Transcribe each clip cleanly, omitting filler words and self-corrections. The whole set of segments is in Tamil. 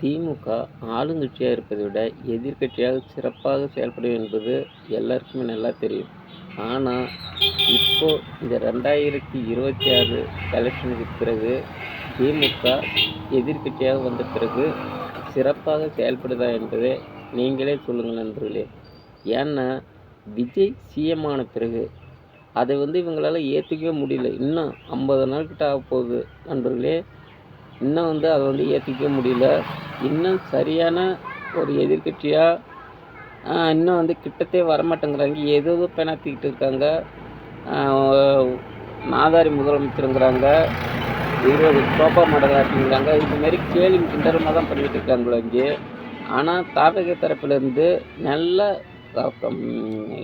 திமுக ஆளுங்கட்சியாக இருப்பதை விட எதிர்க்கட்சியாக சிறப்பாக செயல்படும் என்பது எல்லாருக்குமே நல்லா தெரியும். ஆனால் இப்போ இந்த 2026 எலெக்ஷனுக்கு பிறகு திமுக எதிர்க்கட்சியாக வந்த பிறகு சிறப்பாக செயல்படுதா என்பதை நீங்களே சொல்லுங்கள் நண்பர்களே. ஏன்னா விஜய் சிஎம் ஆன பிறகு அதை இவங்களால ஏற்றுக்கவே முடியல. இன்னும் 50 நாள் கிட்ட ஆகப்போகுது நண்பர்களே. இன்னும் அதை ஏற்றுக்கவே முடியல. இன்னும் சரியான ஒரு எதிர்க்கட்சியாக இன்னும் கிட்டத்தே வரமாட்டேங்கிறாங்க. ஏதோ பெணாத்திக்கிட்டு இருக்காங்க. நாதாரி முதலமைச்சருங்கிறாங்க, 20 சோப்பா மாடல் ஆட்டிங்கிறாங்க. இதுமாரி கேலி கிண்டலமாக தான் பண்ணிக்கிட்டு இருக்காங்களோ இங்கே. ஆனால் தாவக தரப்பிலேருந்து நல்ல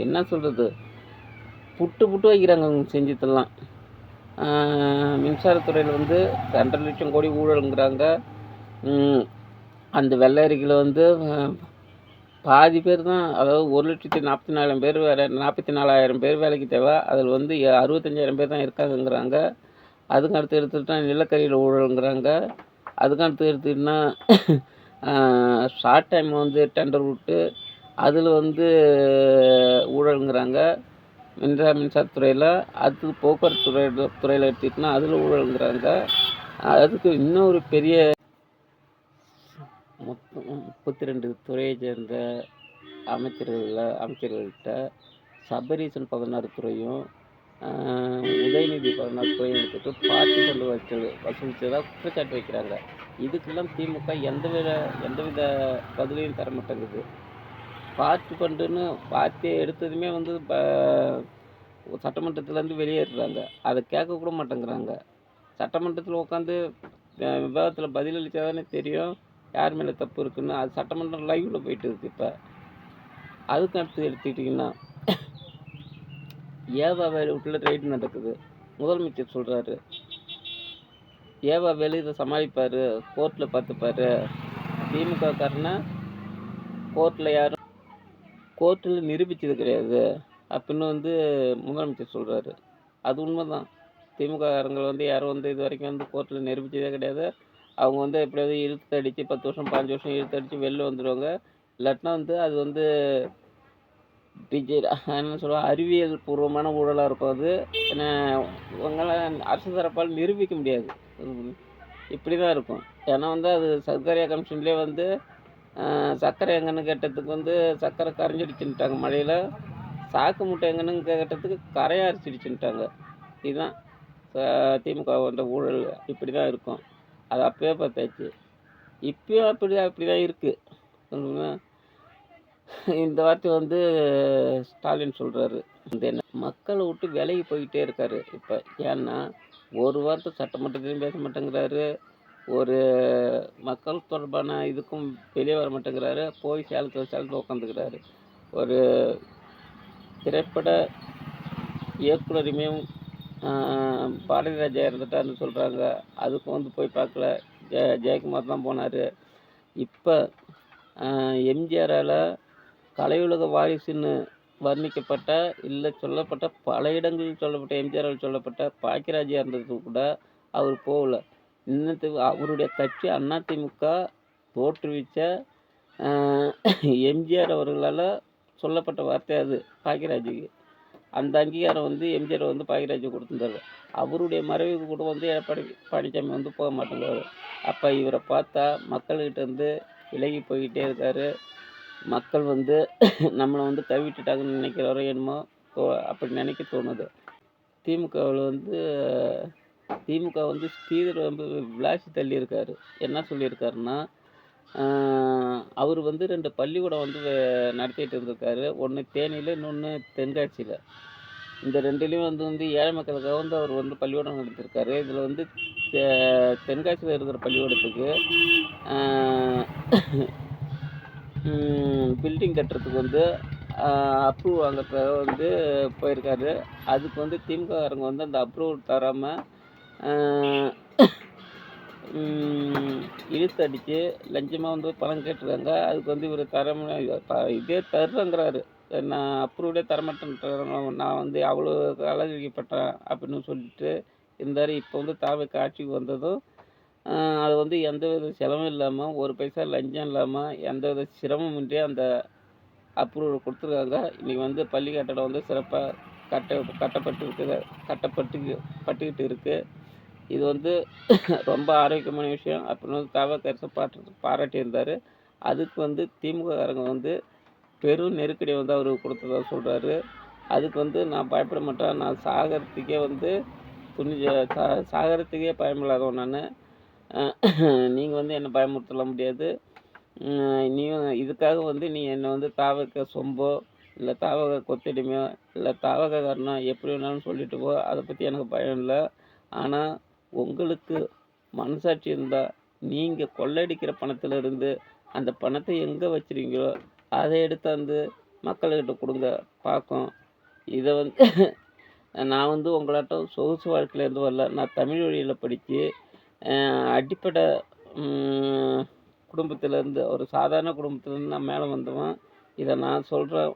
என்ன சொல்கிறது, புட்டு வைக்கிறாங்க அவங்க செஞ்சதெல்லாம். மின்சாரத்துறையில் 2.5 லட்சம் கோடி ஊழலுங்கிறாங்க. அந்த வெள்ளரிகளை பாதி பேர் தான், அதாவது 1,44,000 பேர் 44,000 பேர் வேலைக்கு தேவை. அதில் 65,000 பேர் தான் இருக்காங்கங்கிறாங்க. அதுக்கு அடுத்து எடுத்துக்கிட்டா நிலக்கரியில் ஊழலுங்கிறாங்க. அதுக்கு அடுத்து எடுத்துக்கிட்டா ஷார்ட் டைம் டெண்டர் விட்டு அதில் ஊழலுங்கிறாங்க மின்சாரத்துறையில். அடுத்து போக்குவரத்து துறையில் எடுத்துக்கிட்டோன்னா அதில் ஊழலுங்கிறாங்க. அதுக்கு இன்னொரு பெரிய மொத்தம் 32 துறையை சேர்ந்த அமைச்சர்கள்கிட்ட சபரீசன் 16 துறையும் உதயநிதி 16 துறையும் எடுத்துட்டு பார்ட்டி ஃபண்டு வசூலித்ததாக குற்றச்சாட்டு வைக்கிறாங்க. இதுக்கெல்லாம் திமுக எந்தவித பதிலையும் தர மாட்டேங்குது. பார்ட்டி ஃபண்டுன்னு பார்ட்டியை எடுத்ததுமே சட்டமன்றத்திலேருந்து வெளியேறுறாங்க. அதை கேட்க கூட மாட்டேங்கிறாங்க. சட்டமன்றத்தில் உட்காந்து விவாதத்தில் பதிலளித்தா தானே தெரியும் யார் மேலே தப்பு இருக்குன்னு. அது சட்டமன்றம் லைவில் போயிட்டு இருக்கு. இப்போ அதுக்கு அடுத்து எடுத்துக்கிட்டிங்கன்னா ஏவா வேலு வீட்டில் ரைடு நடக்குது. முதலமைச்சர் சொல்கிறாரு, ஏவா வேலு இதை சமாளிப்பார், கோர்ட்டில் பார்த்துப்பார். திமுக காரனா கோர்ட்டில் நிரூபித்தது கிடையாது அப்படின்னு முதலமைச்சர் சொல்கிறாரு. அது உண்மைதான். திமுக காரங்கள் யாரும் இது வரைக்கும் கோர்ட்டில் நிரூபித்ததே கிடையாது. அவங்க எப்படியாவது இழுத்து அடித்து 10 வருஷம் 15 வருஷம் இழுத்து அடித்து வெளில வந்துடுவாங்க. இல்லாட்டினா அது என்ன சொல்லுவாங்க, அறிவியல் பூர்வமான ஊழலாக இருக்கும். அது ஏன்னா இவங்களாம் அரசு தரப்பால் நிரூபிக்க முடியாது. இப்படி தான் இருக்கும். ஏன்னா அது சர்க்கரையா கமிஷன்லேயே சர்க்கரை எங்கன்னு கேட்டதுக்கு சர்க்கரை கரைஞ்சிடுச்சுட்டாங்க மழையில். சாக்கு மூட்டை எங்கன்னு கேட்டதுக்கு கரையை அரைச்சிடுச்சுட்டாங்க. இதுதான் திமுக ஊழல். இப்படி தான் இருக்கும். அது அப்பயே பார்த்தாச்சு. இப்பயும் அப்படி தான் இருக்குது. இந்த வார்த்தை ஸ்டாலின் சொல்கிறாரு. என்ன மக்களை விட்டு விலகி போய்கிட்டே இருக்காரு இப்போ. ஏன்னா ஒரு வார்த்தை சட்டமன்றத்திலையும் பேச மாட்டேங்கிறாரு, ஒரு மக்கள் தொடர்பான இதுக்கும் வெளியே வர மாட்டேங்கிறாரு. போய் சேலத்தில் உட்காந்துக்கிறாரு. ஒரு திரைப்பட இயக்குனரையும் பாரதி ராஜா இறந்துட்டாருன்னு சொல்கிறாங்க. அதுக்கும் போய் பார்க்கல. ஜெயக்குமார் தான் போனார். இப்போ எம்ஜிஆரால் கலையுலக வாரிசுன்னு வர்ணிக்கப்பட்ட, இல்லை சொல்லப்பட்ட, பல இடங்களில் சொல்லப்பட்ட, எம்ஜிஆரால் சொல்லப்பட்ட பாக்கியராஜ் இறந்ததுக்கு கூட அவர் போகல. இன்னத்துக்கு அவருடைய கட்சி அதிமுக தோற்றுவித்த எம்ஜிஆர் அவர்களால் சொல்லப்பட்ட வார்த்தை அது பாக்கியராஜுக்கு. அந்த அங்கீகாரம் எம்ஜிஆர் பாக்கியராஜ் கொடுத்துருந்தாரு. அவருடைய மறைவுக்கு கூட எடப்பாடி பழனிசாமி போக மாட்டேங்கிறாரு. அப்போ இவரை பார்த்தா மக்கள்கிட்ட விலகி போய்கிட்டே இருக்காரு. மக்கள் நம்மளை கைவிட்டுட்டாங்கன்னு நினைக்கிறாரோ என்னமோ அப்படி நினைக்க தோணுது. திமுகவில் திமுக ஸ்ரீதர் விளாசி தள்ளியிருக்காரு. என்ன சொல்லியிருக்காருன்னா, அவர் 2 பள்ளிக்கூடம் நடத்திட்டு இருந்திருக்காரு. ஒன்று தேனியில், இன்னொன்று தென்காட்சியில். இந்த ரெண்டுலேயும் ஏழை மக்களுக்காக அவர் பள்ளிக்கூடம் நடத்தியிருக்காரு. இதில் தென்காட்சியில் இருக்கிற பள்ளிக்கூடத்துக்கு பில்டிங் கட்டுறதுக்கு அப்ரூவ் வாங்கிறதுக்காக போயிருக்காரு. அதுக்கு திமுககாரங்க அந்த அப்ரூவல் தராமல் இழுத்து அடித்து லஞ்சமாக பணம் கேட்டுருக்காங்க. அதுக்கு இவர் இதே தர்றேங்கிறாரு. நான் அப்ரூவ்டே தரமாட்டேன்றாங்க. நான் அவ்வளோ அலங்கரிக்கப்பட்டேன் அப்படின்னு சொல்லிட்டு இருந்தார். இப்போ தாவைக்கு ஆட்சிக்கு வந்ததும் அது வந்து எந்தவித செலவும் இல்லாம, ஒரு பைசா லஞ்சம் இல்லாம, எந்தவித சிரமமின்றி அந்த அப்ரூவல் குடுத்துருக்காங்க. இன்னைக்கு வந்து பள்ளி கட்டடம் வந்து சிறப்பா கட்ட கட்டப்பட்டிருக்குது பட்டுக்கிட்டு இருக்கு. இது வந்து ரொம்ப ஆரோக்கியமான விஷயம் அப்படின்னு வந்து தவேகா அரசு பாராட்டியிருந்தாரு. அதுக்கு வந்து திமுககாரங்க வந்து பெரும் நெருக்கடிய வந்து அவருக்கு குடுத்ததா சொல்றாரு. அதுக்கு வந்து நான் பயப்பட மாட்டேன். நான் சாகறதுக்கே வந்து துணிஞ்ச சாகறதுக்கே பயமில்லாதவன் நானு. அ நீங்க வந்து என்ன பயமுறுத்தலாம் முடியாது. நீயும் இதுக்காக வந்து நீ என்ன வந்து தாவக சொம்போ, இல்ல தாவக கொத்தடிமையோ, இல்ல தாவகக்காரனோ எப்படி வேணாலும் சொல்லிட்டு போ. அத பத்தி எனக்கு பயம் இல்ல. ஆனா, உங்களுக்கு மனசாட்சி இருந்தா, நீங்க கொள்ளையடிக்கிற பணத்திலிருந்து அந்த பணத்த எங்க வச்சிருக்கீங்களோ, அத எடுத்தாந்து மக்கள்கிட்ட குடுங்க பாப்போம். இத வந்து நான் வந்து உங்களாட்டம் சொகுசு வாழ்க்கையிலேருந்து வரல. நான் தமிழ் வழியில படிச்சு, அ அடிப்படை ம் குடும்பத்திலேருந்து ஒரு சாதாரண குடும்பத்திலேருந்து நான் மேல வந்தவன். இத நான் சொல்றேன்.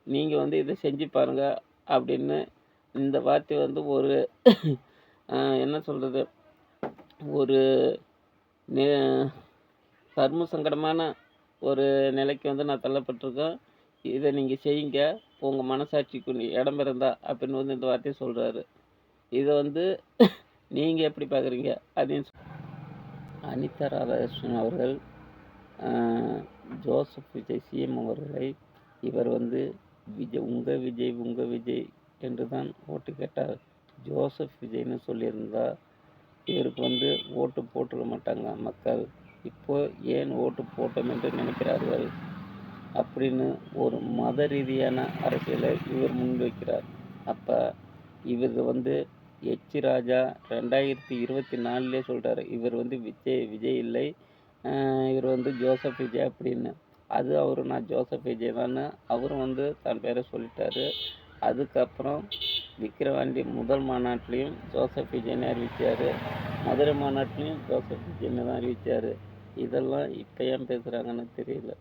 நீங்க வந்து இத செஞ்சு பாருங்க அப்படின்னு இந்த வார்த்தைய வந்து ஒரு என்ன சொல்றது? ஒரு நெ சர்ம சங்கடமான ஒரு நிலைக்கு வந்து நான் தள்ளப்பட்டுருக்கேன். இத நீங்க செய்யுங்க. உங்க மனசாட்சிக்கு இடம் இருந்தா அப்படின்னு வந்து இந்த வார்த்தைய சொல்றாரு. இத வந்து நீங்க எப்படி பார்க்குறீங்க? அதையும் அனிதா ராதாகிருஷ்ணன் அவர்கள் அ ஜோசப் விஜய் சிஎம் அவர்களை இவர் வந்து உங்க விஜய் என்று தான் ஓட்டு கேட்டார். ஜோசப் விஜய்ன்னு சொல்லியிருந்தா, இவருக்கு வந்து ஓட்டு போட்டிருக்க மாட்டாங்க மக்கள். இப்போ ஏன் ஓட்டு போட்டோம் என்று நினைக்கிறார்கள்? அப்படின்னு ஒரு மத ரீதியான அரசியலை இவர் முன்வைக்கிறார். அப்ப இவரு வந்து ராஜா 2024லே சொல்றாரு. இவர் வந்து விஜய் இல்லை. இவர் வந்து ஜோசப் விஜய் அப்படின்னு. அது நான் ஜோசப் விஜய் தான்னு அவரும் வந்து தன் பேரை சொல்லிட்டாரு. அதுக்கப்புறம் விக்கிரவாண்டி முதல் மாநாட்டிலையும் ஜோசப் விஜய்ன்னு அறிவிச்சாரு. மதுரை மாநாட்டிலையும் ஜோசப் விஜய்ன்னு தான் அறிவிச்சாரு. இதெல்லாம் இப்ப ஏன் பேசுறாங்கன்னு தெரியல.